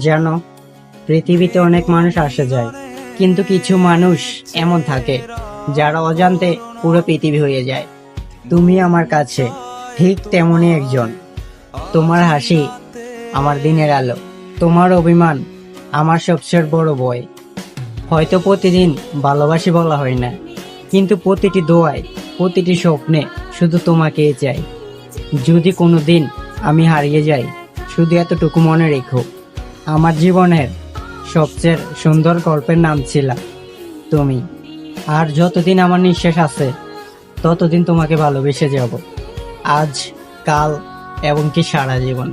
জানো, পৃথিবীতে অনেক মানুষ আসে যায়, কিন্তু কিছু মানুষ এমন থাকে যারা অজান্তে পুরো পৃথিবী হয়ে যায়। তুমি আমার কাছে ঠিক তেমনই একজন। তোমার হাসি আমার দিনের আলো, তোমার অভিমান আমার সবচেয়ে বড় ভয়। হয়তো প্রতিদিন ভালোবাসি বলা হয় না, কিন্তু প্রতিটি দোয়ায়, প্রতিটি স্বপ্নে শুধু তোমাকেই চাই। যদি কোনোদিন আমি হারিয়ে যাই, শুধু এতটুকু মনে রেখো, আমার জীবনের সবচেয়ে সুন্দর গল্পের নাম ছিল তুমি। আর যতদিন আমার নিঃশ্বাস আছে, ততদিন তোমাকে ভালোবেসে যাব, আজ, কাল এবং কি সারা জীবন।